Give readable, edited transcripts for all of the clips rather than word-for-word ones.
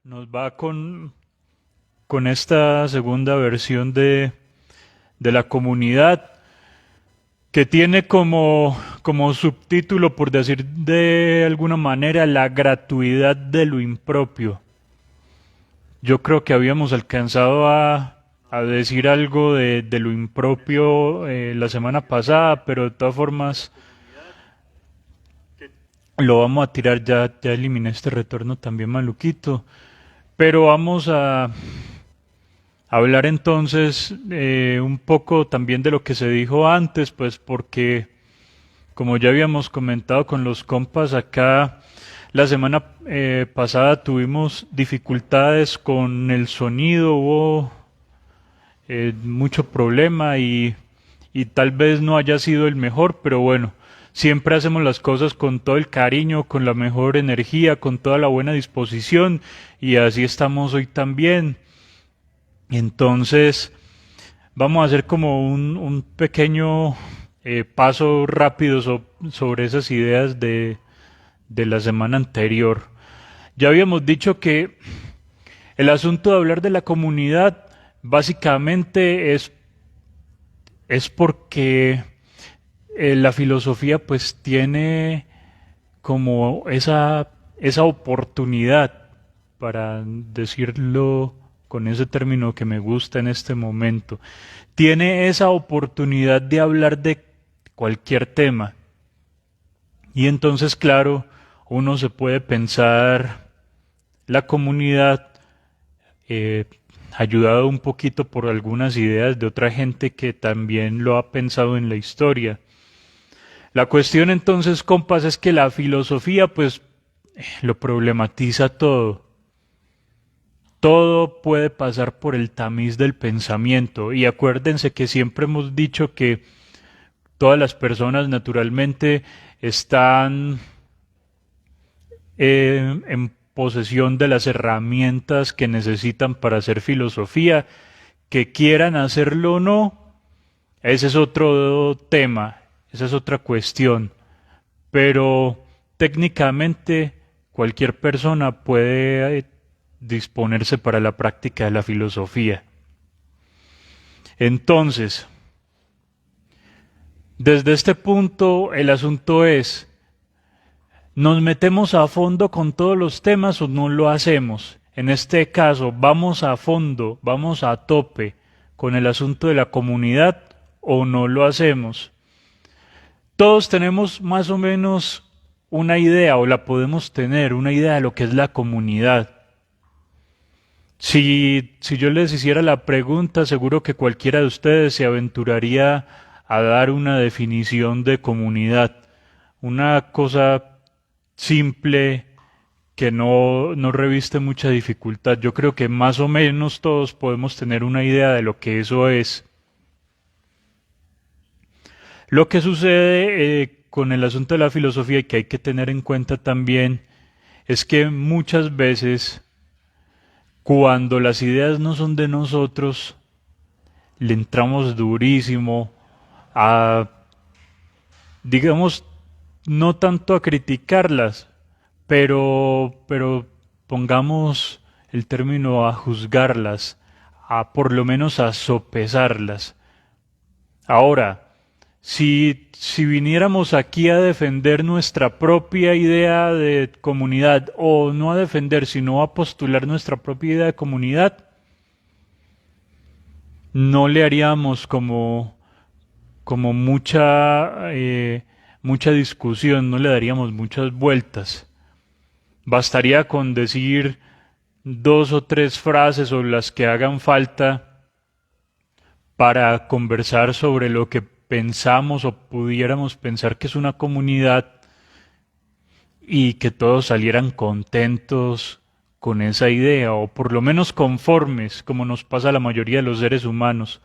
Nos va con esta segunda versión de la comunidad que tiene como subtítulo, por decir de alguna manera, la gratuidad de lo impropio. Yo creo que habíamos alcanzado a decir algo de lo impropio la semana pasada, pero de todas formas lo vamos a tirar, ya eliminé este retorno también maluquito. Pero vamos a hablar entonces un poco también de lo que se dijo antes, pues porque como ya habíamos comentado con los compas acá, la semana pasada tuvimos dificultades con el sonido, hubo mucho problema y tal vez no haya sido el mejor, pero bueno, siempre hacemos las cosas con todo el cariño, con la mejor energía, con toda la buena disposición y así estamos hoy también. Entonces, vamos a hacer como un pequeño paso rápido sobre esas ideas de la semana anterior. Ya habíamos dicho que el asunto de hablar de la comunidad básicamente es porque la filosofía pues tiene como esa oportunidad, para decirlo con ese término que me gusta en este momento, tiene esa oportunidad de hablar de cualquier tema. Y entonces, claro, uno se puede pensar la comunidad eh, ayudado un poquito por algunas ideas de otra gente que también lo ha pensado en la historia. La cuestión entonces, compas, es que la filosofía pues lo problematiza todo. Todo puede pasar por el tamiz del pensamiento y acuérdense que siempre hemos dicho que todas las personas naturalmente están en posesión de las herramientas que necesitan para hacer filosofía, que quieran hacerlo o no, ese es otro tema, esa es otra cuestión, pero técnicamente cualquier persona puede disponerse para la práctica de la filosofía. Entonces, desde este punto el asunto es, ¿nos metemos a fondo con todos los temas o no lo hacemos? En este caso, ¿vamos a fondo, vamos a tope con el asunto de la comunidad o no lo hacemos? Todos tenemos más o menos una idea, o la podemos tener, una idea de lo que es la comunidad. Si yo les hiciera la pregunta, seguro que cualquiera de ustedes se aventuraría a dar una definición de comunidad. Una cosa simple que no reviste mucha dificultad. Yo creo que más o menos todos podemos tener una idea de lo que eso es. Lo que sucede con el asunto de la filosofía y que hay que tener en cuenta también es que muchas veces cuando las ideas no son de nosotros, le entramos durísimo a, digamos, no tanto a criticarlas, pero pongamos el término a juzgarlas, a por lo menos a sopesarlas. Ahora, si viniéramos aquí a defender nuestra propia idea de comunidad, o no a defender, sino a postular nuestra propia idea de comunidad, no le haríamos como mucha discusión, no le daríamos muchas vueltas. Bastaría con decir dos o tres frases o las que hagan falta para conversar sobre lo que pensamos o pudiéramos pensar que es una comunidad y que todos salieran contentos con esa idea o por lo menos conformes, como nos pasa a la mayoría de los seres humanos,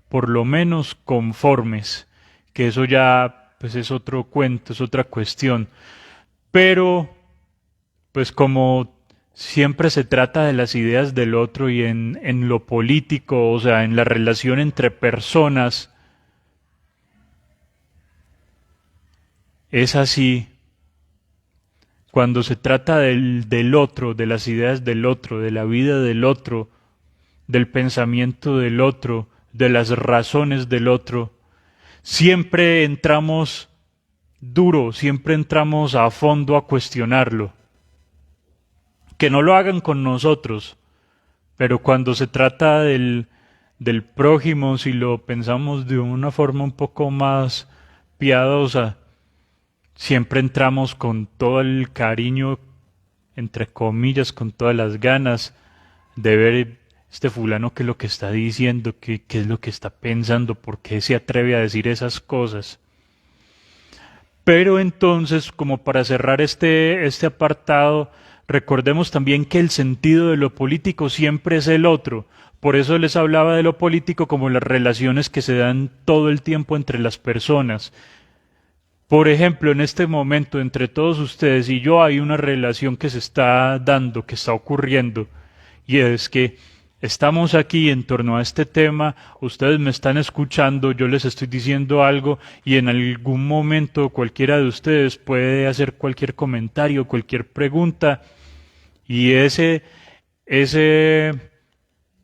por lo menos conformes, que eso ya pues es otro cuento, es otra cuestión. Pero pues como siempre se trata de las ideas del otro y en lo político, o sea, en la relación entre personas, es así Cuando se trata del otro, de las ideas del otro, de la vida del otro, del pensamiento del otro, de las razones del otro, siempre entramos duro, siempre entramos a fondo a cuestionarlo. Que no lo hagan con nosotros, pero cuando se trata del prójimo, si lo pensamos de una forma un poco más piadosa, siempre entramos con todo el cariño, entre comillas, con todas las ganas de ver este fulano qué es lo que está diciendo, qué es lo que está pensando, por qué se atreve a decir esas cosas. Pero entonces, como para cerrar este apartado, recordemos también que el sentido de lo político siempre es el otro. Por eso les hablaba de lo político como las relaciones que se dan todo el tiempo entre las personas. Por ejemplo, en este momento entre todos ustedes y yo hay una relación que se está dando, que está ocurriendo, y es que estamos aquí en torno a este tema, ustedes me están escuchando, yo les estoy diciendo algo y en algún momento cualquiera de ustedes puede hacer cualquier comentario, cualquier pregunta y ese,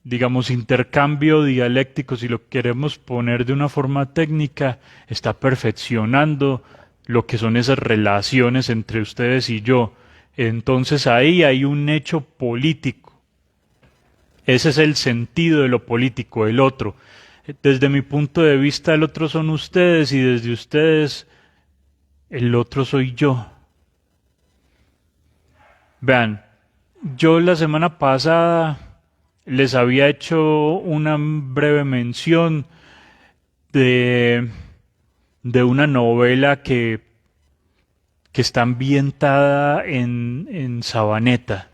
digamos, intercambio dialéctico, si lo queremos poner de una forma técnica, está perfeccionando lo que son esas relaciones entre ustedes y yo. Entonces ahí hay un hecho político. Ese es el sentido de lo político, el otro. Desde mi punto de vista, el otro son ustedes y desde ustedes, el otro soy yo. Vean, yo la semana pasada les había hecho una breve mención de, de una novela que está ambientada en Sabaneta.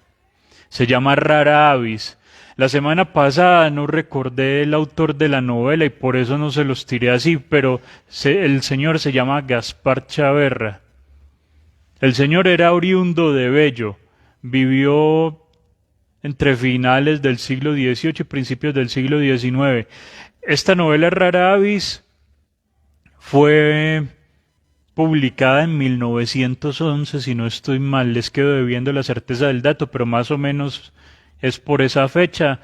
Se llama Rara Avis. La semana pasada no recordé el autor de la novela y por eso no se los tiré así, pero el señor se llama Gaspar Chaverra. El señor era oriundo de Bello, vivió entre finales del siglo XVIII y principios del siglo XIX. Esta novela Rara Avis fue publicada en 1911, si no estoy mal, les quedo debiendo la certeza del dato, pero más o menos es por esa fecha,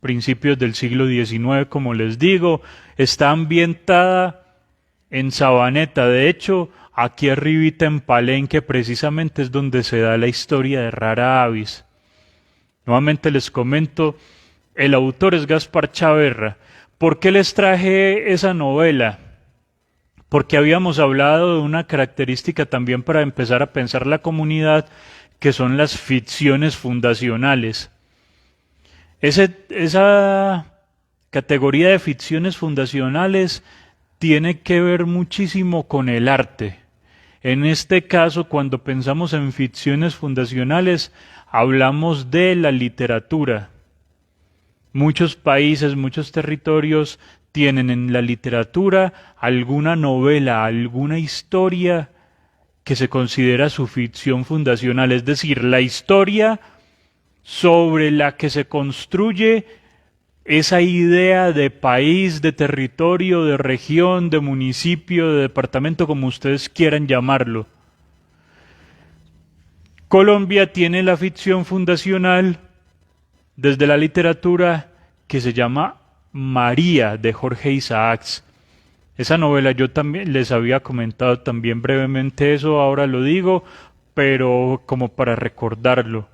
principios del siglo XIX, como les digo, está ambientada en Sabaneta, de hecho, aquí arribita en Palenque precisamente es donde se da la historia de Rara Avis. Nuevamente les comento, el autor es Gaspar Chaverra. ¿Por qué les traje esa novela? Porque habíamos hablado de una característica también para empezar a pensar la comunidad, que son las ficciones fundacionales. Esa categoría de ficciones fundacionales tiene que ver muchísimo con el arte. En este caso, cuando pensamos en ficciones fundacionales, hablamos de la literatura. Muchos países, muchos territorios tienen en la literatura alguna novela, alguna historia que se considera su ficción fundacional, es decir, la historia sobre la que se construye esa idea de país, de territorio, de región, de municipio, de departamento, como ustedes quieran llamarlo. Colombia tiene la ficción fundacional desde la literatura que se llama María de Jorge Isaacs. Esa novela yo también les había comentado también brevemente eso, ahora lo digo, pero como para recordarlo.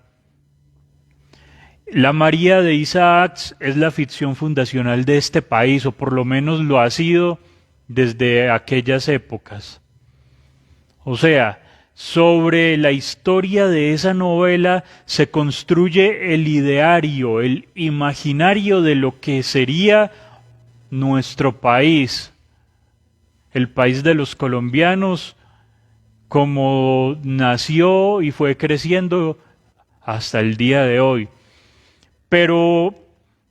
La María de Isaacs es la ficción fundacional de este país, o por lo menos lo ha sido desde aquellas épocas. O sea, sobre la historia de esa novela se construye el ideario, el imaginario de lo que sería nuestro país, el país de los colombianos, como nació y fue creciendo hasta el día de hoy. Pero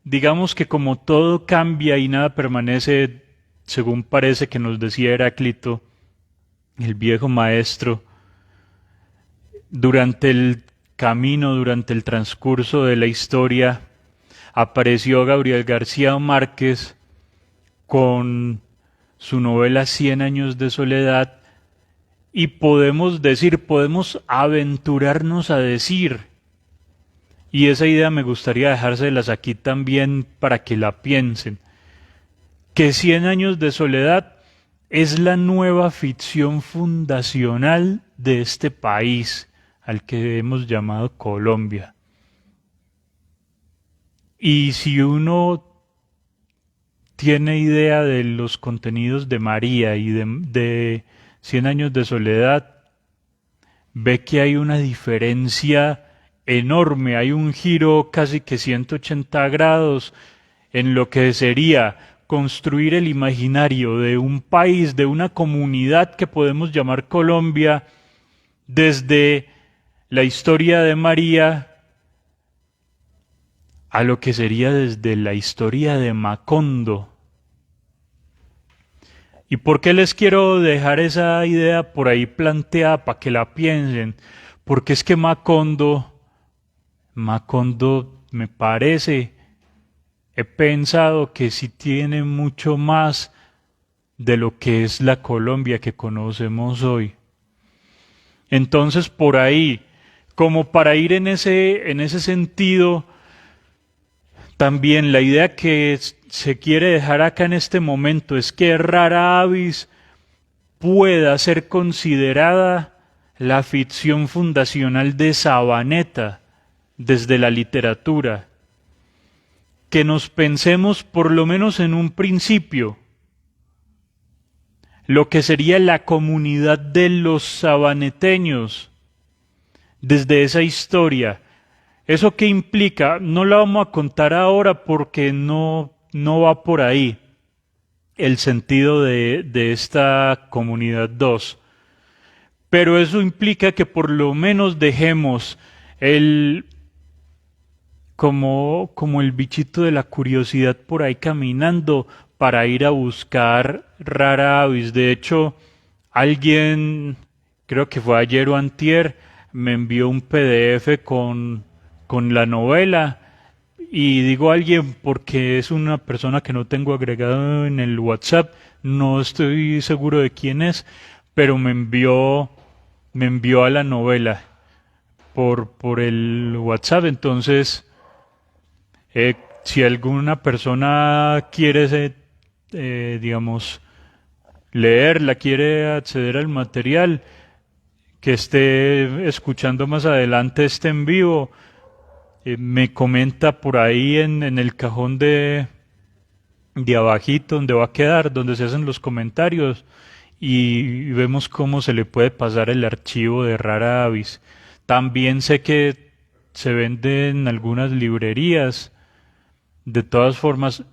digamos que como todo cambia y nada permanece, según parece que nos decía Heráclito, el viejo maestro, durante el camino, durante el transcurso de la historia, apareció Gabriel García Márquez con su novela Cien años de soledad y podemos decir, podemos aventurarnos a decir, y esa idea me gustaría dejárselas aquí también para que la piensen, que 100 años de soledad es la nueva ficción fundacional de este país al que hemos llamado Colombia. Y si uno tiene idea de los contenidos de María y de 100 años de soledad, ve que hay una diferencia enorme, hay un giro casi que 180 grados en lo que sería construir el imaginario de un país, de una comunidad que podemos llamar Colombia, desde la historia de María a lo que sería desde la historia de Macondo. ¿Y por qué les quiero dejar esa idea por ahí planteada para que la piensen? Porque es que Macondo me parece, he pensado que sí tiene mucho más de lo que es la Colombia que conocemos hoy. Entonces por ahí, como para ir en ese sentido, también la idea que se quiere dejar acá en este momento es que Rara Avis pueda ser considerada la ficción fundacional de Sabaneta desde la literatura. Que nos pensemos por lo menos en un principio lo que sería la comunidad de los sabaneteños desde esa historia. ¿Eso qué implica? No la vamos a contar ahora porque no va por ahí el sentido de esta comunidad 2. Pero eso implica que por lo menos dejemos como el bichito de la curiosidad por ahí caminando para ir a buscar Rara Avis. De hecho, alguien, creo que fue ayer o antier, me envió un PDF con la novela. Y digo alguien porque es una persona que no tengo agregado en el WhatsApp, no estoy seguro de quién es, pero me envió a la novela por el WhatsApp. Entonces, si alguna persona quiere, digamos, leerla, quiere acceder al material, que esté escuchando más adelante este en vivo, me comenta por ahí en el cajón de abajito donde va a quedar, donde se hacen los comentarios y vemos cómo se le puede pasar el archivo de Rara Avis. También sé que se vende en algunas librerías. De todas formas,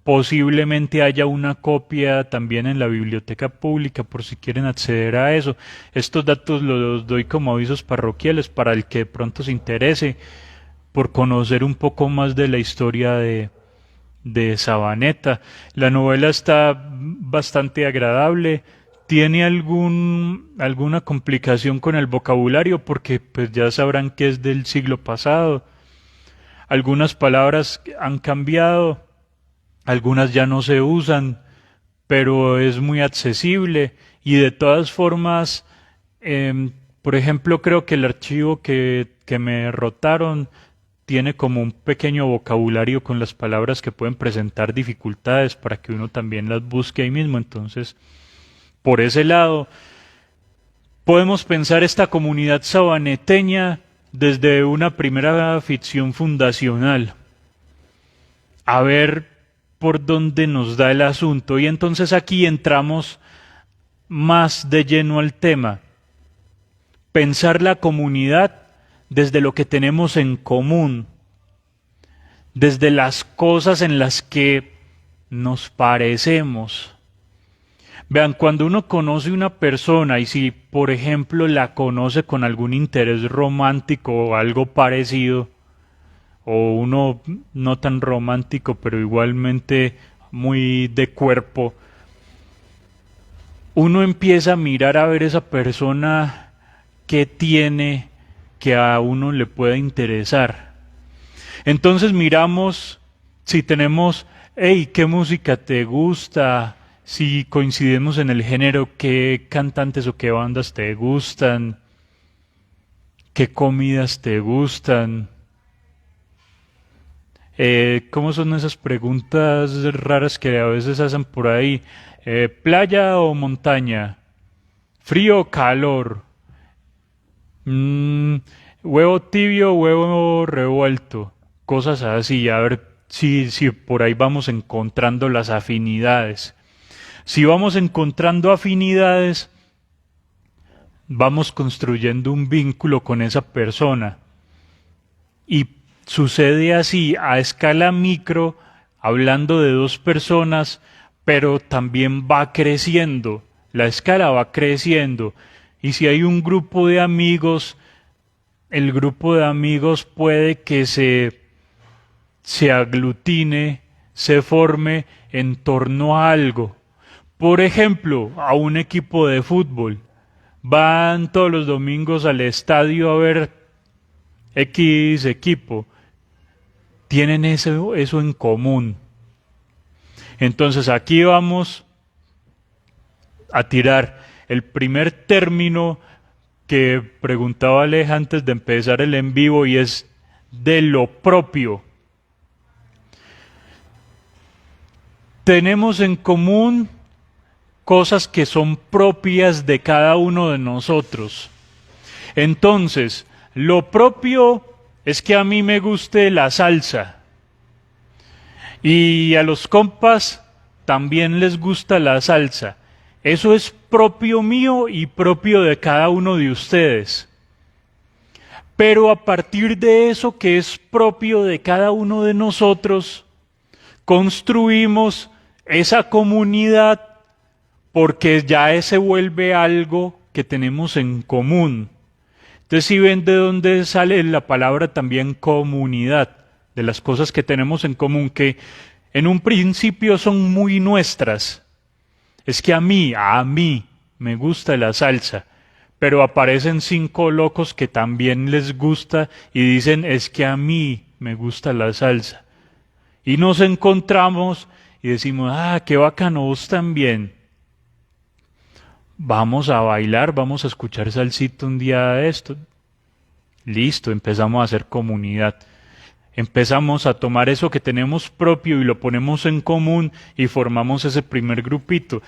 posiblemente haya una copia también en la biblioteca pública por si quieren acceder a eso. Estos datos los doy como avisos parroquiales para el que de pronto se interese por conocer un poco más de la historia de Sabaneta. La novela está bastante agradable. ¿Tiene alguna complicación con el vocabulario? Porque pues ya sabrán que es del siglo pasado. Algunas palabras han cambiado, algunas ya no se usan, pero es muy accesible y de todas formas, por ejemplo, creo que el archivo que me rotaron tiene como un pequeño vocabulario con las palabras que pueden presentar dificultades para que uno también las busque ahí mismo. Entonces, por ese lado, podemos pensar esta comunidad sabaneteña desde una primera ficción fundacional. A ver por dónde nos da el asunto. Y entonces aquí entramos más de lleno al tema. Pensar la comunidad desde lo que tenemos en común, desde las cosas en las que nos parecemos. Vean, cuando uno conoce una persona y si, por ejemplo, la conoce con algún interés romántico o algo parecido, o uno no tan romántico, pero igualmente muy de cuerpo, uno empieza a mirar a ver esa persona que tiene que a uno le pueda interesar. Entonces miramos si tenemos, hey, ¿qué música te gusta? si coincidimos en el género, qué cantantes o qué bandas te gustan, qué comidas te gustan. ¿Cómo son esas preguntas raras que a veces hacen por ahí? ¿Playa o montaña? ¿Frío o calor? Mm, ¿Huevo tibio o huevo revuelto? Cosas así, a ver si por ahí vamos encontrando las afinidades. Si vamos encontrando afinidades, vamos construyendo un vínculo con esa persona. Y sucede así a escala micro, hablando de dos personas, pero también va creciendo. La escala va creciendo. Y si hay un grupo de amigos, el grupo de amigos puede que se aglutine, se forme en torno a algo. Por ejemplo, a un equipo de fútbol. Van todos los domingos al estadio a ver X equipo. Tienen eso en común. Entonces aquí vamos a tirar el primer término que preguntaba Alex antes de empezar el en vivo y es de lo propio. Tenemos en común cosas que son propias de cada uno de nosotros. Entonces, lo propio es que a mí me guste la salsa y a los compas también les gusta la salsa. Eso es propio mío y propio de cada uno de ustedes. Pero a partir de eso que es propio de cada uno de nosotros, construimos esa comunidad porque ya se vuelve algo que tenemos en común. Entonces, si ven de dónde sale la palabra también comunidad, de las cosas que tenemos en común, que en un principio son muy nuestras. Es que a mí me gusta la salsa, pero aparecen 5 locos que también les gusta y dicen, es que a mí me gusta la salsa. Y nos encontramos y decimos, qué bacano, vos también. Vamos a bailar, vamos a escuchar salsita un día de esto. Listo, empezamos a hacer comunidad. Empezamos a tomar eso que tenemos propio y lo ponemos en común y formamos ese primer grupito.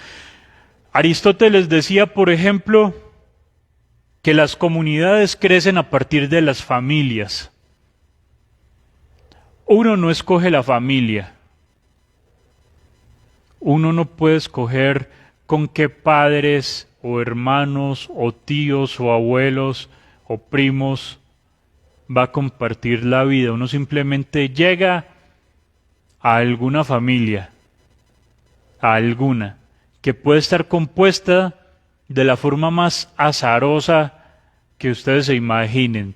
Aristóteles decía, por ejemplo, que las comunidades crecen a partir de las familias. Uno no escoge la familia. Uno no puede escoger con qué padres o hermanos o tíos o abuelos o primos va a compartir la vida. Uno simplemente llega a alguna familia, a alguna, que puede estar compuesta de la forma más azarosa que ustedes se imaginen.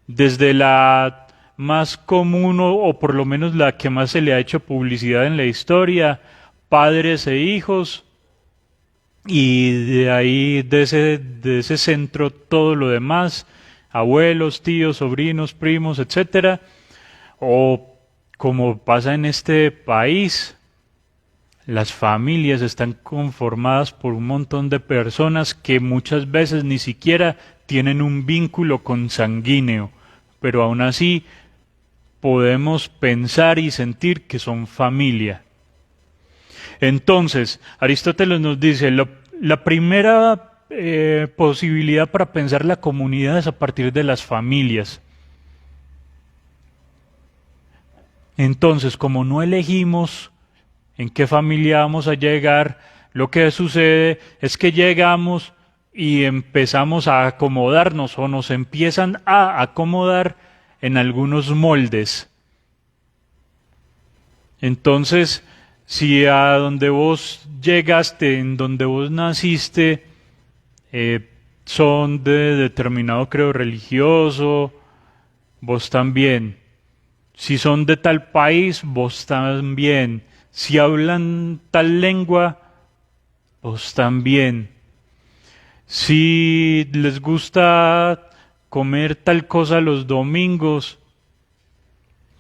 Desde la más común o por lo menos la que más se le ha hecho publicidad en la historia, padres e hijos, y de ahí, de ese centro, todo lo demás, abuelos, tíos, sobrinos, primos, etcétera, o como pasa en este país, las familias están conformadas por un montón de personas que muchas veces ni siquiera tienen un vínculo consanguíneo, pero aún así podemos pensar y sentir que son familia. Entonces, Aristóteles nos dice, la primera posibilidad para pensar la comunidad es a partir de las familias. Entonces, como no elegimos en qué familia vamos a llegar, lo que sucede es que llegamos y empezamos a acomodarnos o nos empiezan a acomodar en algunos moldes. Entonces, si a donde vos llegaste, en donde vos naciste, son de determinado credo religioso, vos también. Si son de tal país, vos también. Si hablan tal lengua, vos también. Si les gusta comer tal cosa los domingos,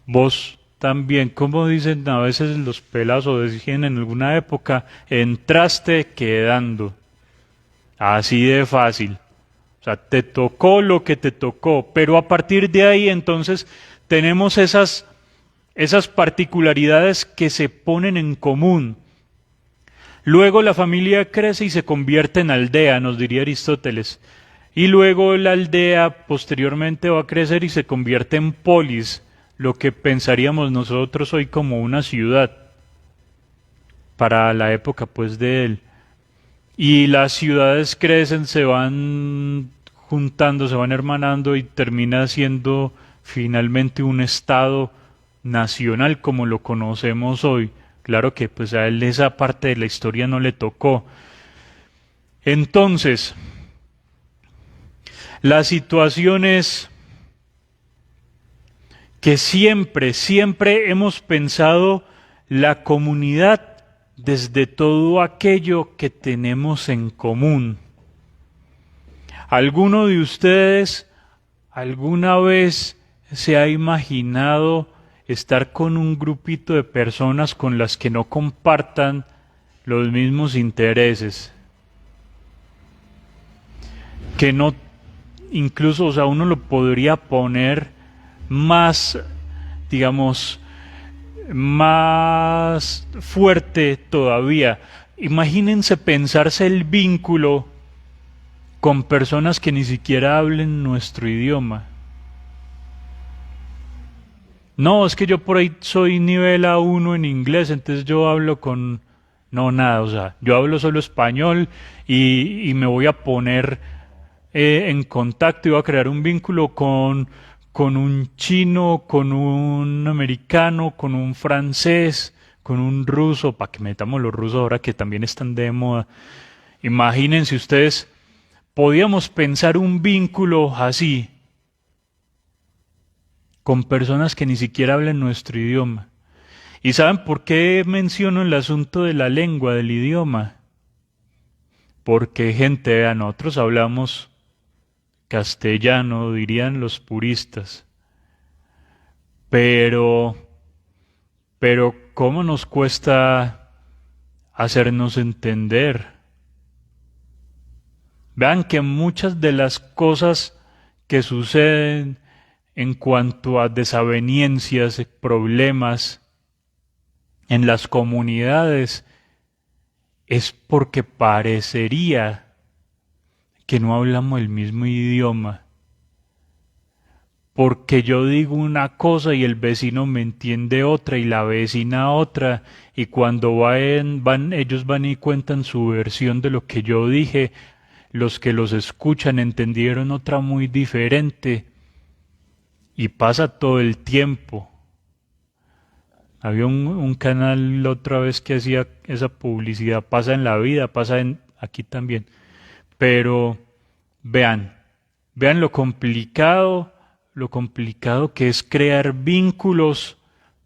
vos también, como dicen a veces los pelados o decían en alguna época, entraste quedando. Así de fácil. O sea, te tocó lo que te tocó, pero a partir de ahí entonces tenemos esas particularidades que se ponen en común. Luego la familia crece y se convierte en aldea, nos diría Aristóteles. Y luego la aldea posteriormente va a crecer y se convierte en polis, lo que pensaríamos nosotros hoy como una ciudad, para la época pues de él. Y las ciudades crecen, se van juntando, se van hermanando y termina siendo finalmente un estado nacional como lo conocemos hoy. Claro que pues a él esa parte de la historia no le tocó. Entonces, la situación es que siempre hemos pensado la comunidad desde todo aquello que tenemos en común. ¿Alguno de ustedes alguna vez se ha imaginado estar con un grupito de personas con las que no compartan los mismos intereses? Que no, incluso, o sea, uno lo podría poner más, digamos, más fuerte todavía. Imagínense pensarse el vínculo con personas que ni siquiera hablen nuestro idioma. No, es que yo por ahí soy nivel A1 en inglés, entonces yo hablo con... No, nada, o sea, yo hablo solo español y me voy a poner en contacto y voy a crear un vínculo con un chino, con un americano, con un francés, con un ruso, para que metamos los rusos ahora que también están de moda. Imagínense ustedes, podíamos pensar un vínculo así, con personas que ni siquiera hablan nuestro idioma. ¿Y saben por qué menciono el asunto de la lengua, del idioma? Porque, gente, vean, nosotros hablamos castellano, dirían los puristas, pero, pero ¿cómo nos cuesta hacernos entender? Vean que muchas de las cosas que suceden en cuanto a desavenencias, problemas en las comunidades, es porque parecería que no hablamos el mismo idioma. Porque yo digo una cosa y el vecino me entiende otra y la vecina otra, y cuando ellos van y cuentan su versión de lo que yo dije, los que los escuchan entendieron otra muy diferente, y pasa todo el tiempo. Había un canal la otra vez que hacía esa publicidad, pasa en la vida, aquí también. Pero vean lo complicado que es crear vínculos,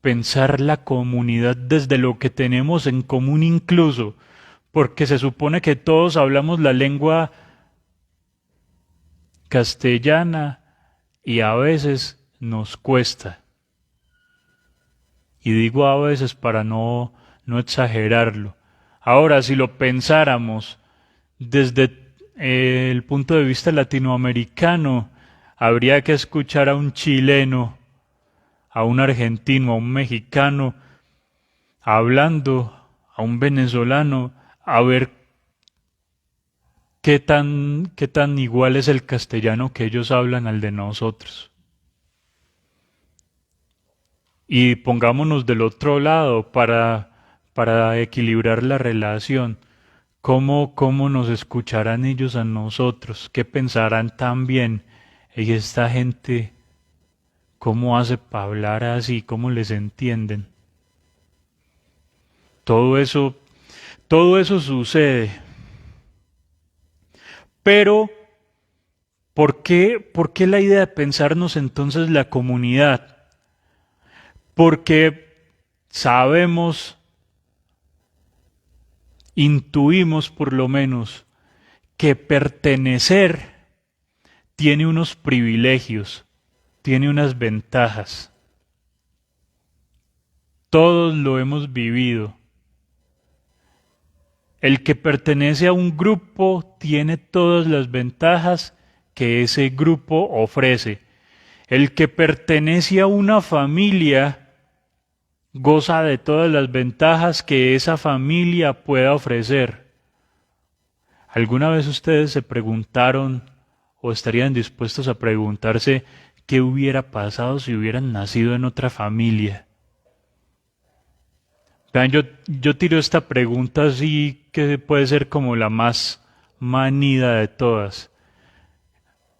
pensar la comunidad desde lo que tenemos en común incluso, porque se supone que todos hablamos la lengua castellana y a veces nos cuesta. Y digo a veces para no exagerarlo. Ahora, si lo pensáramos desde el punto de vista latinoamericano, habría que escuchar a un chileno, a un argentino, a un mexicano, hablando, a un venezolano, a ver qué tan igual es el castellano que ellos hablan al de nosotros. Y pongámonos del otro lado para equilibrar la relación. ¿Cómo nos escucharán ellos a nosotros? ¿Qué pensarán también? Y esta gente, ¿cómo hace para hablar así? ¿Cómo les entienden? Todo eso, todo eso sucede. Pero, por qué la idea de pensarnos entonces la comunidad? Porque sabemos, intuimos por lo menos, que pertenecer tiene unos privilegios, tiene unas ventajas. Todos lo hemos vivido. El que pertenece a un grupo tiene todas las ventajas que ese grupo ofrece. El que pertenece a una familia goza de todas las ventajas que esa familia pueda ofrecer. ¿Alguna vez ustedes se preguntaron o estarían dispuestos a preguntarse qué hubiera pasado si hubieran nacido en otra familia? Vean, yo tiro esta pregunta así que puede ser como la más manida de todas.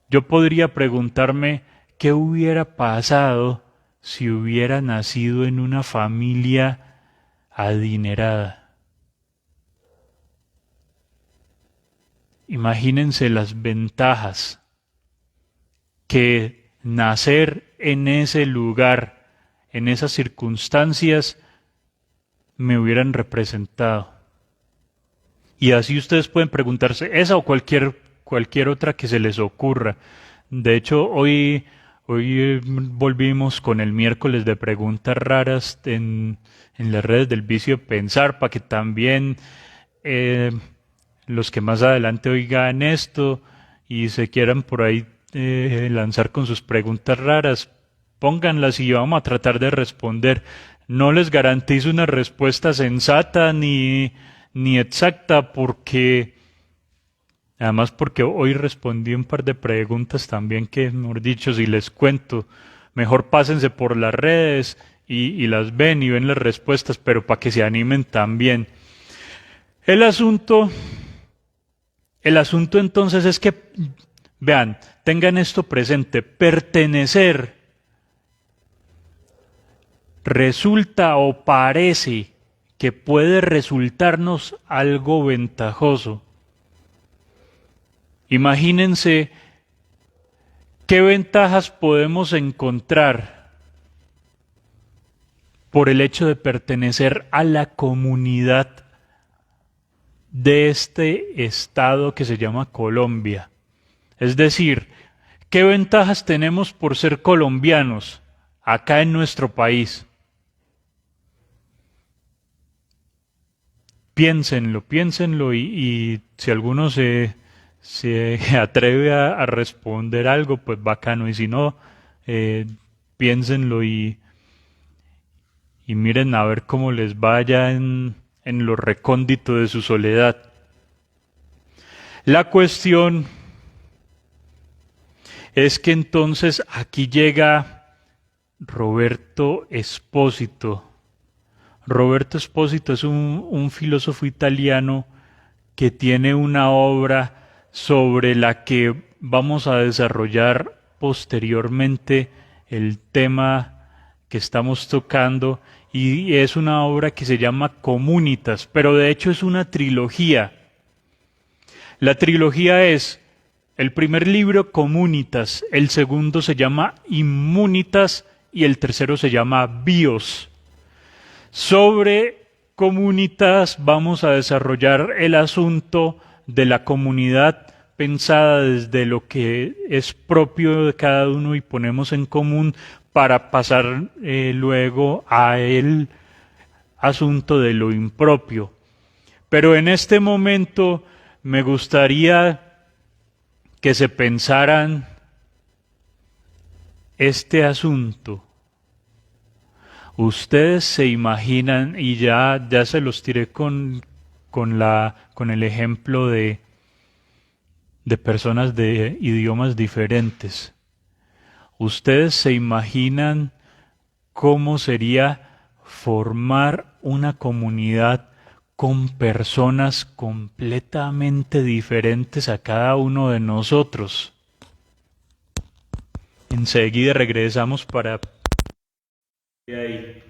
Yo podría preguntarme qué hubiera pasado si hubiera nacido en una familia adinerada. Imagínense las ventajas que nacer en ese lugar, en esas circunstancias, me hubieran representado. Y así ustedes pueden preguntarse esa o cualquier otra que se les ocurra. De hecho, hoy volvimos con el miércoles de preguntas raras en las redes del vicio pensar para que también eh, los que más adelante oigan esto y se quieran por ahí lanzar con sus preguntas raras, pónganlas y vamos a tratar de responder. No les garantizo una respuesta sensata ni exacta porque, además porque hoy respondí un par de preguntas también que, mejor dicho, si les cuento, mejor pásense por las redes y las ven y ven las respuestas, pero para que se animen también. El asunto, el asunto entonces es que, vean, tengan esto presente, pertenecer resulta o parece que puede resultarnos algo ventajoso. Imagínense qué ventajas podemos encontrar por el hecho de pertenecer a la comunidad de este estado que se llama Colombia. Es decir, ¿qué ventajas tenemos por ser colombianos acá en nuestro país? Piénsenlo y si alguno se atreve a responder algo, pues bacano. Y si no, eh, piénsenlo y miren a ver cómo les vaya en lo recóndito de su soledad. La cuestión es que entonces aquí llega Roberto Espósito. Roberto Espósito es un filósofo italiano que tiene una obra sobre la que vamos a desarrollar posteriormente el tema que estamos tocando y es una obra que se llama Comunitas, pero de hecho es una trilogía. La trilogía es el primer libro Comunitas, el segundo se llama Immunitas y el tercero se llama Bios. Sobre Comunitas vamos a desarrollar el asunto de la comunidad pensada desde lo que es propio de cada uno y ponemos en común para pasar luego a el asunto de lo impropio. Pero en este momento me gustaría que se pensaran este asunto. Ustedes se imaginan, y ya se los tiré con el ejemplo de personas de idiomas diferentes. Ustedes se imaginan cómo sería formar una comunidad con personas completamente diferentes a cada uno de nosotros. Enseguida regresamos para ahí.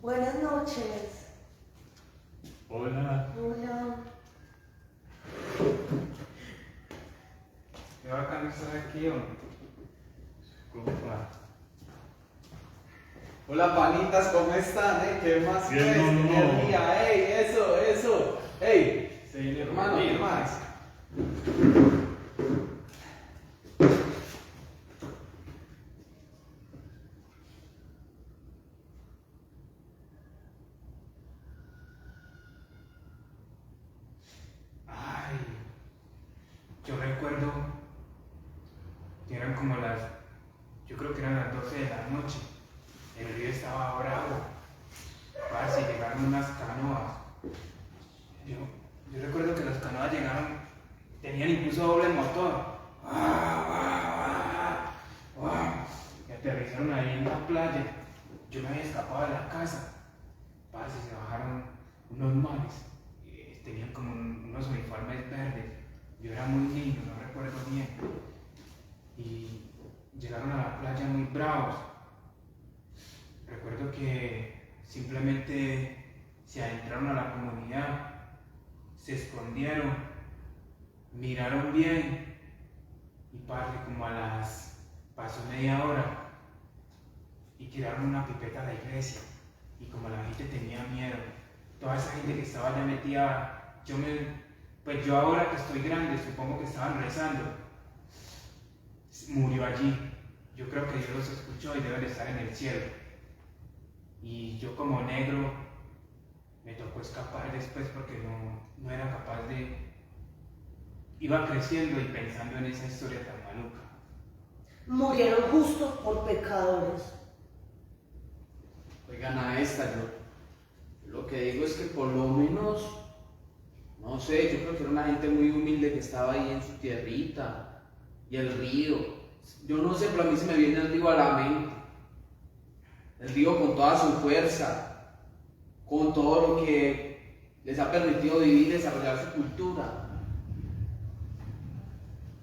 Buenas noches. Hola. Hola. estar aquí, hombre. Compa. Hola panitas, ¿cómo están? ¿Qué más Bien, pues? no, no. Energía, eso. Ey, Sí, hermano, ¿qué más? Ay, yo recuerdo que eran como yo creo que eran las 12 de la noche. El río estaba bravo. Parce, llegaron unas canoas. Yo recuerdo que las canoas llegaron, tenían incluso doble motor. Y aterrizaron ahí en la playa. Yo me había escapado de la casa. Parce, se bajaron unos manes. Tenían como unos uniformes verdes. Yo era muy niño, no recuerdo bien. Y llegaron a la playa muy bravos. Recuerdo que simplemente se adentraron a la comunidad, se escondieron, miraron bien y pasó media hora y tiraron una pipeta a la iglesia. Y como la gente tenía miedo, toda esa gente que estaba allá metida, pues yo ahora que estoy grande, supongo que estaban rezando, murió allí. Yo creo que Dios los escuchó y deben estar en el cielo. Y yo como negro me tocó escapar después porque no era capaz de... Iba creciendo y pensando en esa historia tan maluca. Murieron justos por pecadores. Oigan a esta, yo lo que digo es que por lo menos, no sé, yo creo que era una gente muy humilde que estaba ahí en su tierrita y el río. Yo no sé, pero a mí se me viene el río a la mente. El río con toda su fuerza, con todo lo que les ha permitido vivir y desarrollar su cultura.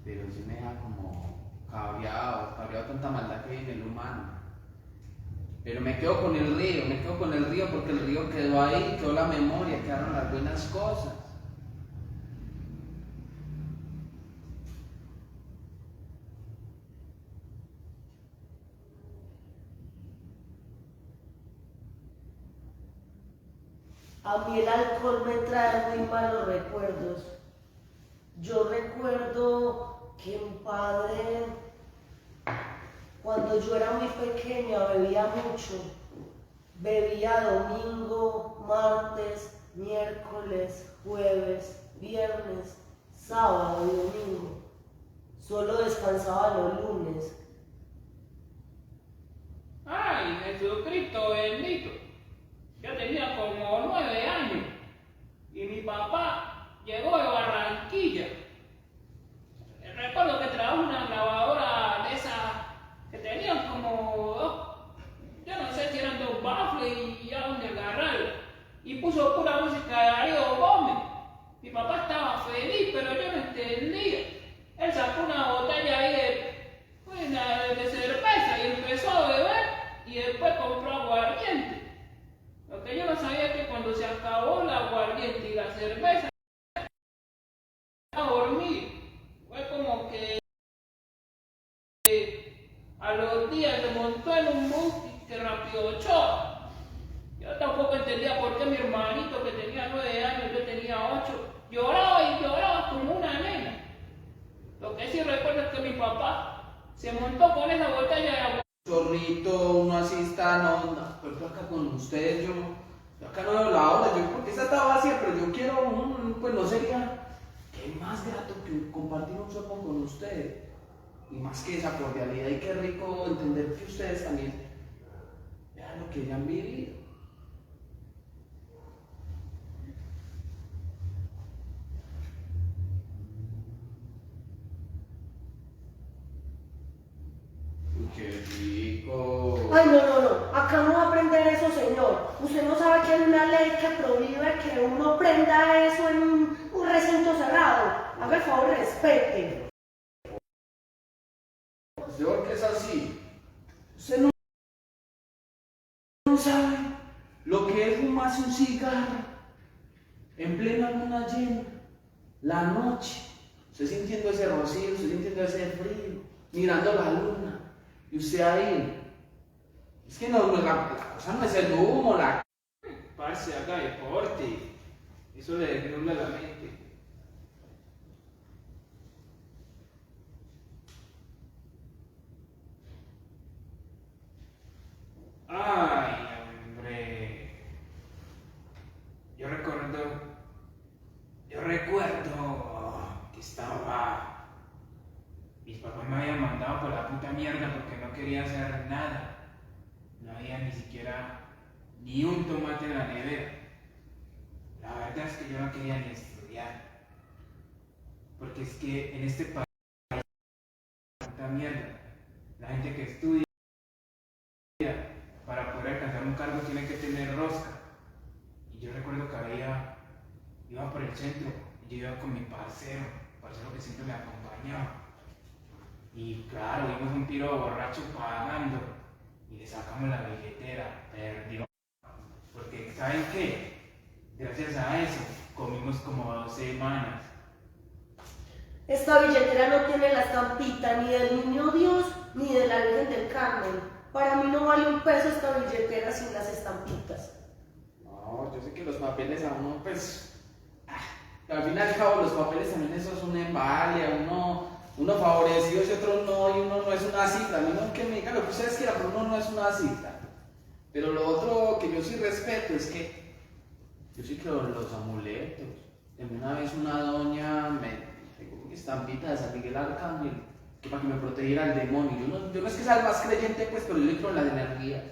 Pero sí me deja como cabreado tanta maldad que hay en el humano. Pero me quedo con el río porque el río quedó ahí, quedó la memoria, quedaron las buenas cosas. A mí el alcohol me trae muy malos recuerdos. Yo recuerdo que mi padre, cuando yo era muy pequeña, bebía mucho. Bebía domingo, martes, miércoles, jueves, viernes, sábado y domingo. Solo descansaba los lunes. Ay, Jesucristo bendito. Yo tenía como 9 años y mi papá llegó de Barranquilla. Recuerdo que trajo una lavadora de esas que tenían como yo no sé si eran 2 baffles y ya donde agarrarla. Y puso pura música de Darío Gómez. Mi papá estaba feliz, pero yo no entendía. Él sacó una botella ahí de cerveza y empezó a beber y después compró aguardiente. Lo que yo no sabía es que cuando se acabó el aguardiente y la cerveza, a dormir. Fue como que a los días se montó en un bus y que rápido echó. Yo tampoco entendía por qué mi hermanito que tenía 9 años, yo tenía 8, lloraba y lloraba como una nena. Lo que sí recuerdo es que mi papá se montó con esa botella de agua. Chorrito, uno así está, pues yo acá con ustedes, yo acá no veo la hora, yo porque esta está vacía, pero yo quiero, pues no sería, qué más grato que compartir un sopo con ustedes. Y más que esa cordialidad y qué rico entender que ustedes también vean lo que ya han vivido. Uy, qué rico. Ay, no. Acá no va a aprender eso, señor. Usted no sabe que hay una ley que prohíbe que uno prenda eso en un recinto cerrado. Haga el favor, respete. Yo que es así. Usted no sabe lo que es fumarse un cigarro en plena luna llena, la noche. usted sintiendo ese rocío, usted sintiendo ese frío, mirando la luna, y usted ahí. Es que no, la cosa no es el humo, la... Parce, haga deporte. Eso le desnubla la mente. Ay, hombre. Yo recuerdo que estaba... Mis papás me habían mandado por la puta mierda porque no quería hacer nada. No había ni siquiera ni un tomate en la nevera. La verdad es que yo no quería ni estudiar. Porque es que en este país, puta mierda, la gente que estudia para poder alcanzar un cargo tiene que tener rosca. Y yo recuerdo que iba por el centro y yo iba con mi parcero que siempre me acompañaba. Y claro, vimos un piro borracho pagando y le sacamos la billetera, perdió. Porque, ¿saben qué? Gracias a eso comimos como 2 semanas. Esta billetera no tiene la estampita ni del Niño Dios ni de la Virgen del Carmen. Para mí no vale un peso esta billetera sin las estampitas. No, yo sé que los papeles a uno, pues... al fin y al cabo los papeles también eso es una embalia, uno favorecido y otro no, y uno no es una cifra. A mí no que me digan lo que ustedes quieran, pero uno no es una cifra. Pero lo otro que yo sí respeto es que yo sí creo en los amuletos. Una vez una doña me regaló una estampita de San Miguel Arcángel que para que me protegiera el demonio. Yo no es que sea el más creyente, pues, pero yo creo en las energías.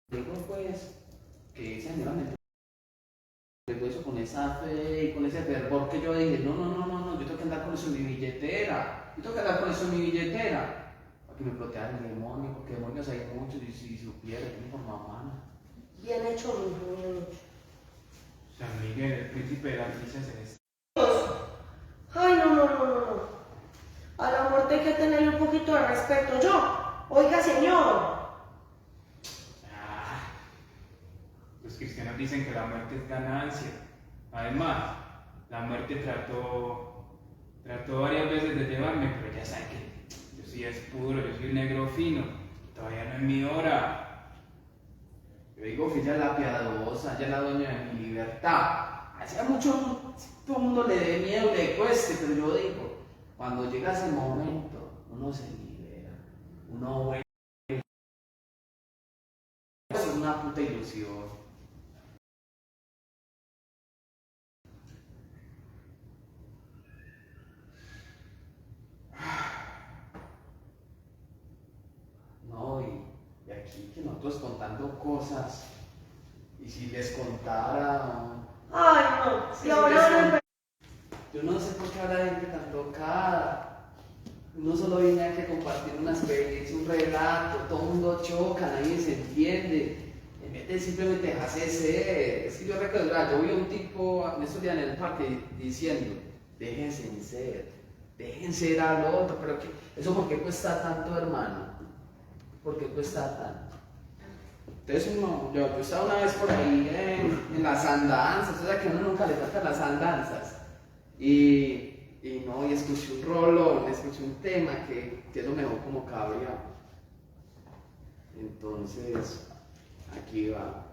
Digo, pues, que esa señora me entregó eso con esa fe y con ese fervor que yo dije, no, yo tengo que andar con eso en mi billetera. Para que me proteja el demonio, porque demonios hay muchos y si supiera, tengo por mamá. Bien hecho, mijo, bien hecho. San Miguel, el príncipe de las risas en este. Ay, no. A la muerte hay que tenerle un poquito de respeto. Oiga, señor. Los cristianos dicen que la muerte es ganancia. Además, la muerte trató varias veces de llevarme, pero ya saben que yo sí es puro, yo soy un negro fino. Todavía no es mi hora. Yo digo que ella es la piadosa, ella es la dueña de mi libertad. Hacía mucho, todo el mundo le dé miedo, le cueste, pero yo digo, cuando llega ese momento, uno se libera, uno vuelve. Eso es una puta ilusión. No, y aquí que nosotros contando cosas, y si les contara... Ay, no. Y ahora van a empezar. Yo no sé por qué habla gente tan tocada. Uno solo viene aquí a compartir una experiencia, un relato, todo el mundo choca, nadie se entiende. En vez de simplemente dejarse ser. Es que yo recuerdo, yo vi a un tipo en estos días en el parque diciendo, dejen ser al otro, pero que, ¿eso por qué cuesta tanto, hermano? ¿Por qué cuesta tanto? Entonces yo estaba una vez por ahí en las andanzas, o sea que a uno nunca le faltan las andanzas. Y escuché un rolón, escuché un tema que eso me dejó como cabreado. Entonces, aquí va.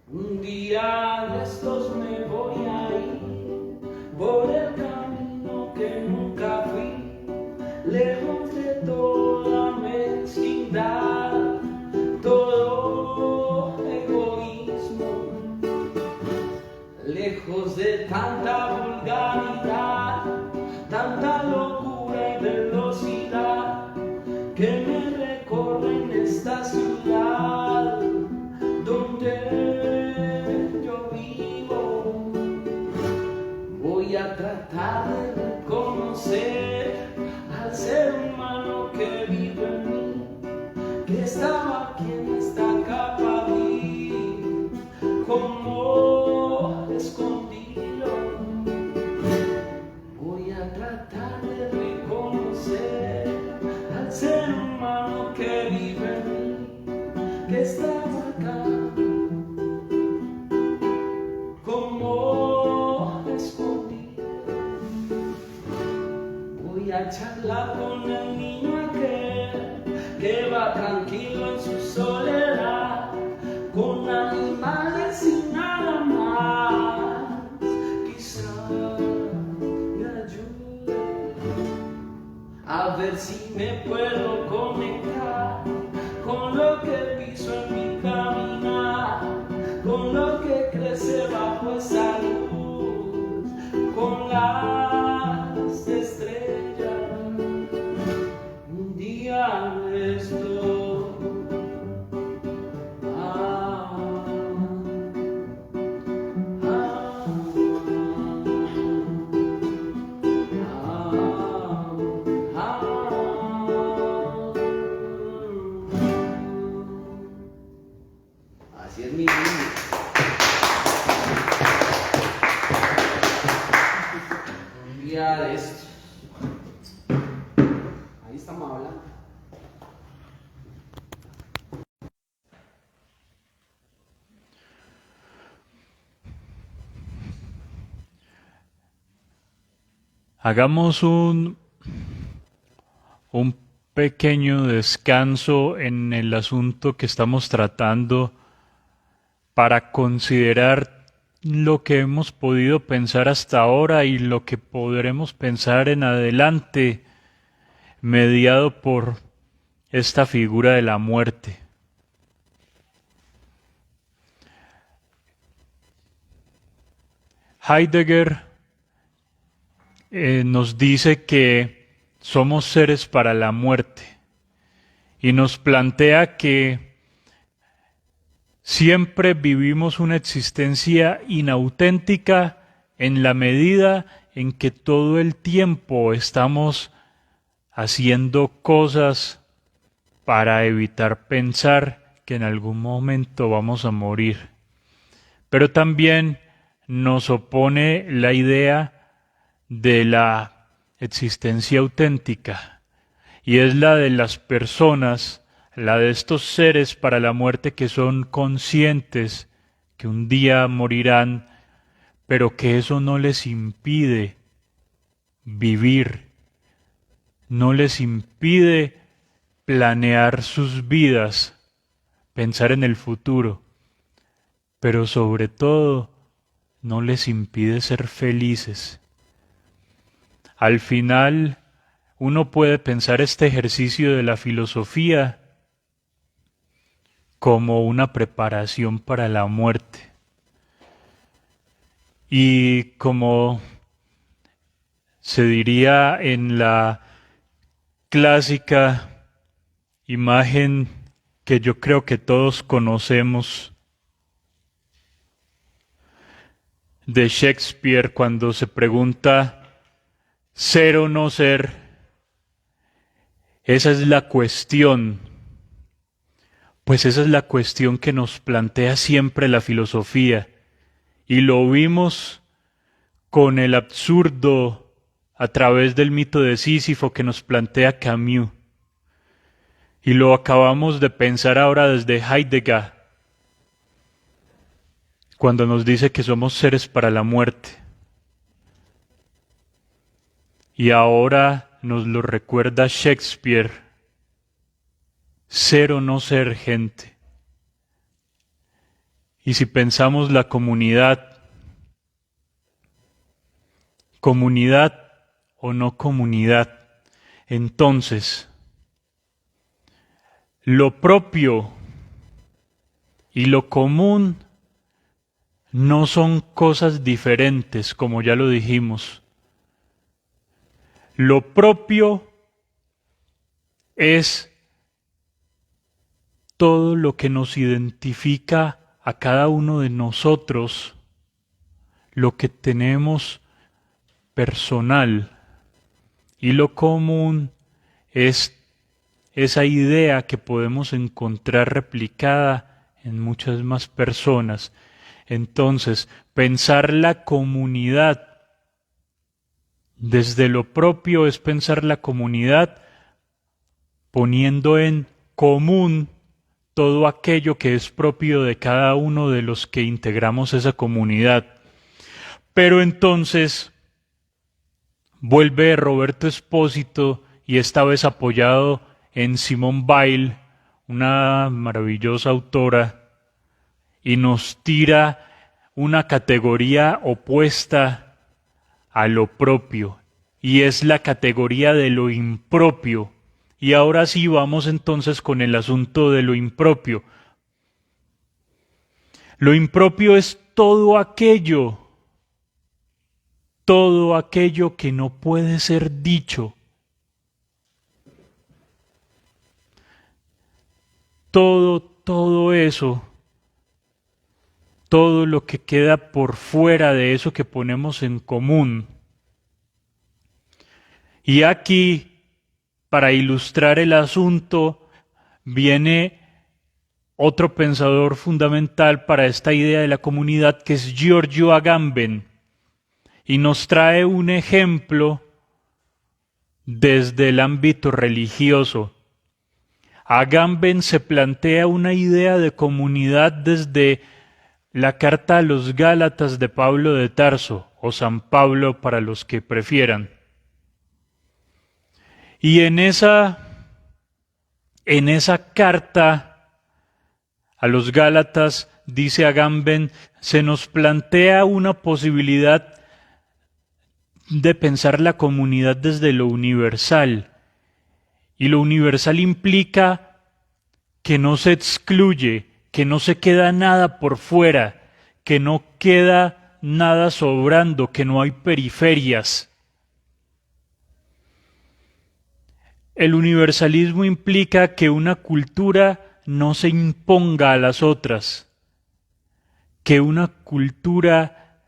Un día de estos me voy a ir por el camino que nunca fui, lejos de toda mezquindad, todo egoísmo, lejos de tanta vulgaridad, tanta locura y velocidad que me recorre en esta ciudad donde yo vivo. a charlar con el niño aquel que va tranquilo en su soledad, con animales y nada más. Quizá me ayude a ver si me puedo conectar con lo que piso en mi caminar, con lo que crece bajo esa luz, con las estrellas. Un día de esto, Así es mi niño. Un día de estos. Ahí estamos hablando. Hagamos un pequeño descanso en el asunto que estamos tratando para considerar lo que hemos podido pensar hasta ahora y lo que podremos pensar en adelante, mediado por esta figura de la muerte. Heidegger nos dice que somos seres para la muerte y nos plantea que siempre vivimos una existencia inauténtica en la medida en que todo el tiempo estamos haciendo cosas para evitar pensar que en algún momento vamos a morir. Pero también nos opone la idea de la existencia auténtica, y es la de las personas, la de estos seres para la muerte que son conscientes que un día morirán, pero que eso no les impide vivir, no les impide planear sus vidas, pensar en el futuro, pero sobre todo no les impide ser felices. Al final, uno puede pensar este ejercicio de la filosofía como una preparación para la muerte. Y como se diría en la clásica imagen que yo creo que todos conocemos de Shakespeare, cuando se pregunta ser o no ser, esa es la cuestión. Pues esa es la cuestión que nos plantea siempre la filosofía, y lo vimos con el absurdo a través del mito de Sísifo que nos plantea Camus, y lo acabamos de pensar ahora desde Heidegger, cuando nos dice que somos seres para la muerte. Y ahora nos lo recuerda Shakespeare, ser o no ser, gente. Y si pensamos la comunidad o no comunidad, entonces lo propio y lo común no son cosas diferentes, como ya lo dijimos. Lo propio es todo lo que nos identifica a cada uno de nosotros, lo que tenemos personal, y lo común es esa idea que podemos encontrar replicada en muchas más personas. Entonces, pensar la comunidad desde lo propio es pensar la comunidad poniendo en común todo aquello que es propio de cada uno de los que integramos esa comunidad. Pero entonces Vuelve Roberto Espósito y esta vez apoyado en Simone Weil, una maravillosa autora, y nos tira una categoría opuesta a lo propio, y es la categoría de lo impropio. Y ahora sí vamos entonces con el asunto de lo impropio. Lo impropio es todo aquello que no puede ser dicho. Todo eso, todo lo que queda por fuera de eso que ponemos en común. Y aquí, para ilustrar el asunto, viene otro pensador fundamental para esta idea de la comunidad, que es Giorgio Agamben, y nos trae un ejemplo desde el ámbito religioso. Agamben se plantea una idea de comunidad desde la carta a los Gálatas de Pablo de Tarso, o San Pablo para los que prefieran. Y en esa carta a los Gálatas, dice Agamben, se nos plantea una posibilidad de pensar la comunidad desde lo universal. Y lo universal implica que no se excluye, que no se queda nada por fuera, que no queda nada sobrando, que no hay periferias. El universalismo implica que una cultura no se imponga a las otras, que una cultura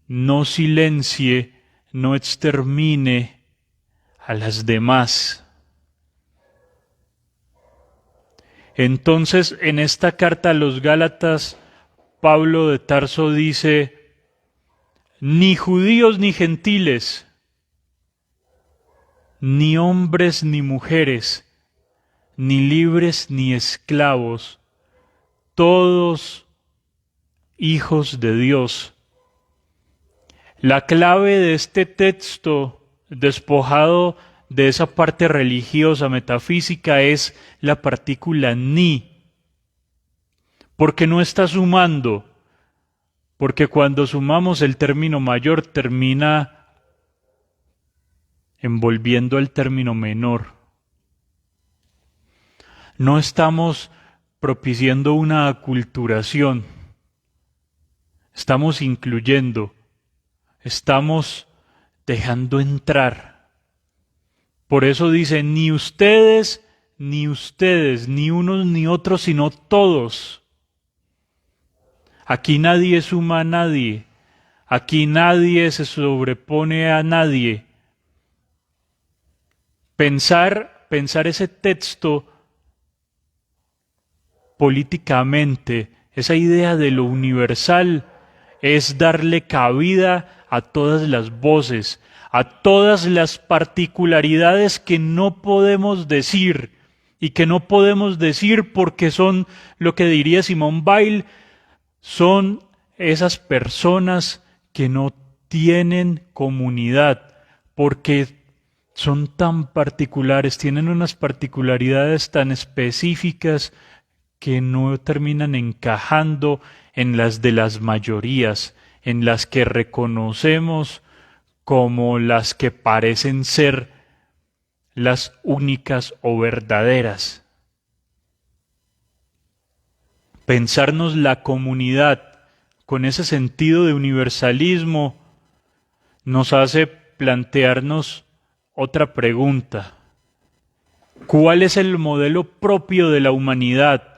no silencie, no extermine a las demás. Entonces, en esta carta a los Gálatas, Pablo de Tarso dice: ni judíos ni gentiles, ni hombres ni mujeres, ni libres ni esclavos, todos hijos de Dios. La clave de este texto, despojado de esa parte religiosa, metafísica, es la partícula ni. Porque no está sumando, porque cuando sumamos el término mayor termina envolviendo el término menor. No estamos propiciando una aculturación, estamos incluyendo, estamos dejando entrar. Por eso dice, ni ustedes, ni unos ni otros, sino todos. Aquí nadie suma a nadie, aquí nadie se sobrepone a nadie. Pensar ese texto políticamente, esa idea de lo universal, es darle cabida a todas las voces, a todas las particularidades que no podemos decir, y que no podemos decir porque son, lo que diría Simone Weil, son esas personas que no tienen comunidad, porque son tan particulares, tienen unas particularidades tan específicas que no terminan encajando en las de las mayorías, en las que reconocemos como las que parecen ser las únicas o verdaderas. Pensarnos la comunidad con ese sentido de universalismo nos hace plantearnos otra pregunta. ¿Cuál es el modelo propio de la humanidad?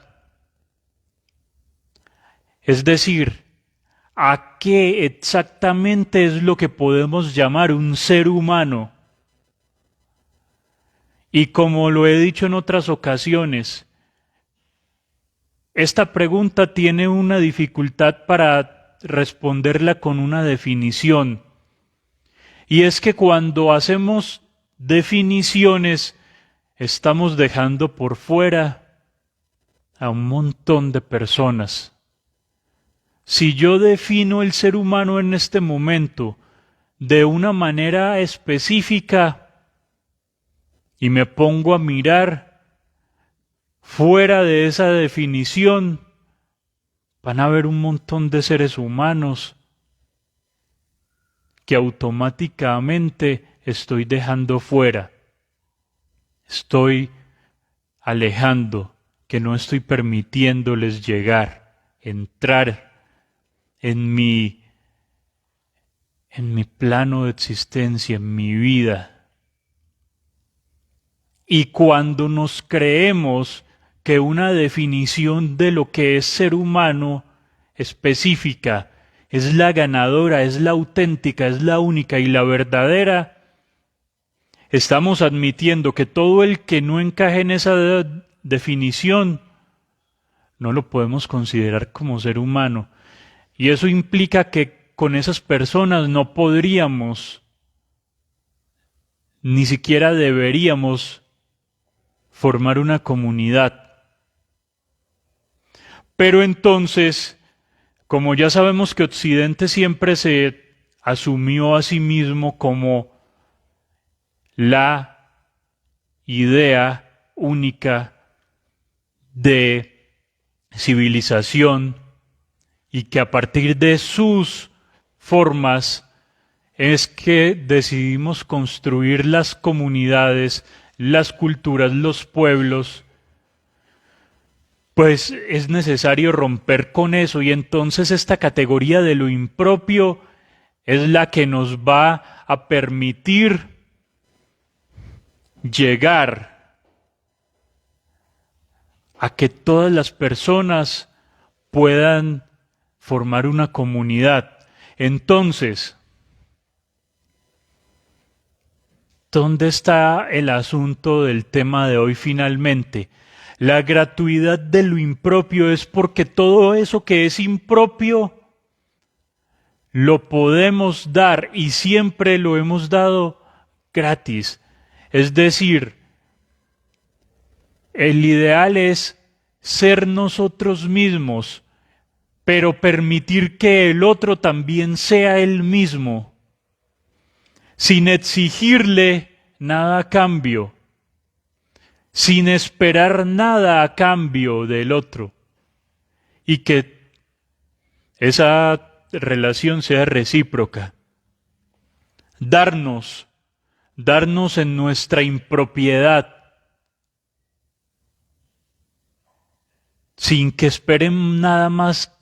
Es decir, ¿a qué exactamente es lo que podemos llamar un ser humano? Y como lo he dicho en otras ocasiones, esta pregunta tiene una dificultad para responderla con una definición. Y es que cuando hacemos definiciones, estamos dejando por fuera a un montón de personas. Si yo defino el ser humano en este momento de una manera específica y me pongo a mirar fuera de esa definición, van a haber un montón de seres humanos que automáticamente estoy dejando fuera, estoy alejando, que no estoy permitiéndoles llegar, entrar en mi plano de existencia, en mi vida. Y cuando nos creemos que una definición de lo que es ser humano específica es la ganadora, es la auténtica, es la única y la verdadera, estamos admitiendo que todo el que no encaje en esa definición no lo podemos considerar como ser humano. Y eso implica que con esas personas no podríamos, ni siquiera deberíamos formar una comunidad. Pero entonces, como ya sabemos que Occidente siempre se asumió a sí mismo como la idea única de civilización y que a partir de sus formas es que decidimos construir las comunidades, las culturas, los pueblos, pues es necesario romper con eso y entonces esta categoría de lo impropio es la que nos va a permitir llegar a que todas las personas puedan formar una comunidad. Entonces, ¿dónde está el asunto del tema de hoy finalmente? La gratuidad de lo impropio es porque todo eso que es impropio lo podemos dar y siempre lo hemos dado gratis. Es decir, el ideal es ser nosotros mismos, pero permitir que el otro también sea él mismo, sin exigirle nada a cambio, sin esperar nada a cambio del otro, y que esa relación sea recíproca. Darnos en nuestra impropiedad, sin que esperen nada más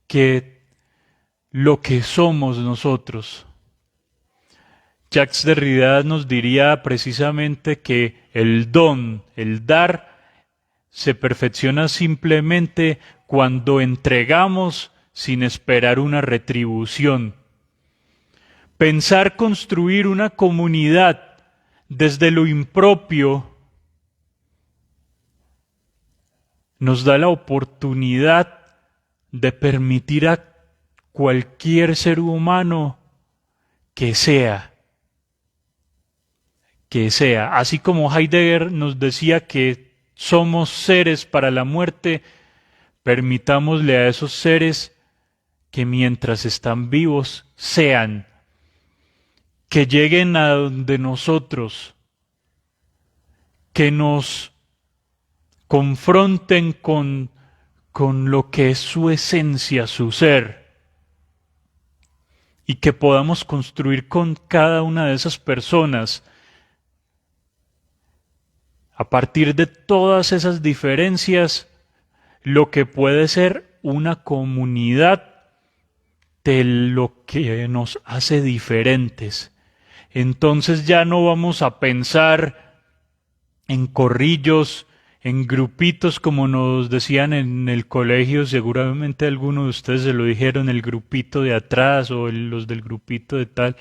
que lo que somos nosotros. Jacques Derrida nos diría precisamente que el don, el dar, se perfecciona simplemente cuando entregamos sin esperar una retribución. Pensar construir una comunidad desde lo impropio nos da la oportunidad de permitir a cualquier ser humano que sea, así como Heidegger nos decía que somos seres para la muerte, permitámosle a esos seres que mientras están vivos sean, que lleguen a donde nosotros, que nos confronten con lo que es su esencia, su ser, y que podamos construir con cada una de esas personas, a partir de todas esas diferencias, lo que puede ser una comunidad de lo que nos hace diferentes. Entonces ya no vamos a pensar en corrillos, en grupitos como nos decían en el colegio, seguramente algunos de ustedes se lo dijeron, el grupito de atrás o los del grupito de tal,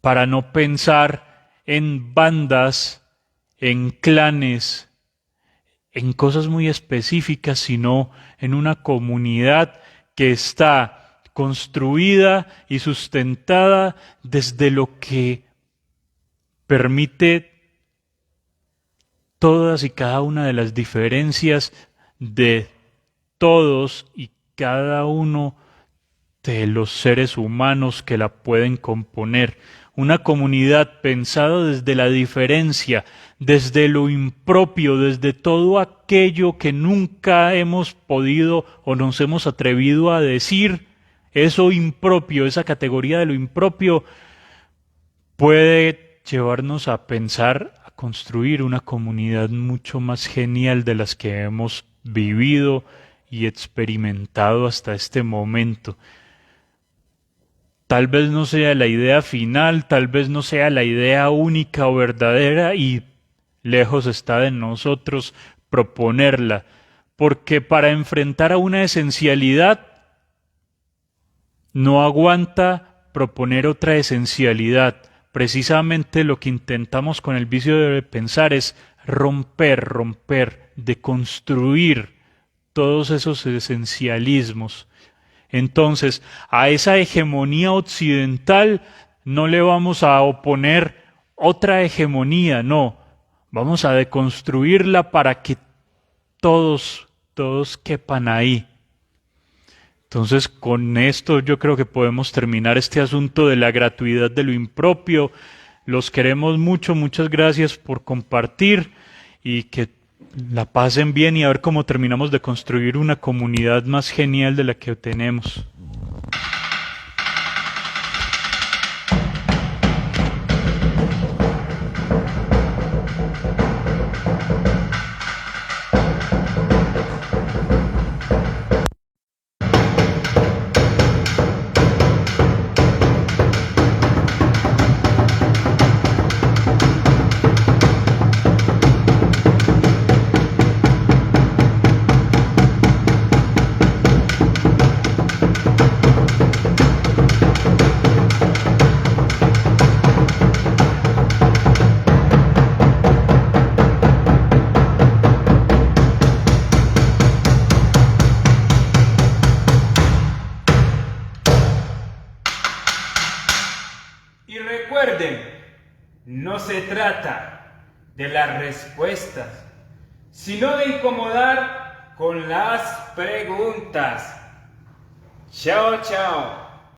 para no pensar en bandas, en clanes, en cosas muy específicas, sino en una comunidad que está construida y sustentada desde lo que permite todas y cada una de las diferencias de todos y cada uno de los seres humanos que la pueden componer. Una comunidad pensada desde la diferencia, desde lo impropio, desde todo aquello que nunca hemos podido o nos hemos atrevido a decir. Eso impropio, esa categoría de lo impropio, puede llevarnos a pensar, a construir una comunidad mucho más genial de las que hemos vivido y experimentado hasta este momento. Tal vez no sea la idea final, tal vez no sea la idea única o verdadera y lejos está de nosotros proponerla, porque para enfrentar a una esencialidad no aguanta proponer otra esencialidad. Precisamente lo que intentamos con el vicio de pensar es romper, deconstruir todos esos esencialismos. Entonces, a esa hegemonía occidental no le vamos a oponer otra hegemonía, no. Vamos a deconstruirla para que todos quepan ahí. Entonces, con esto yo creo que podemos terminar este asunto de la gratuidad de lo impropio. Los queremos mucho, muchas gracias por compartir y que la pasen bien y a ver cómo terminamos de construir una comunidad más genial de la que tenemos. Y recuerden, no se trata de las respuestas, sino de incomodar con las preguntas. Chao, chao.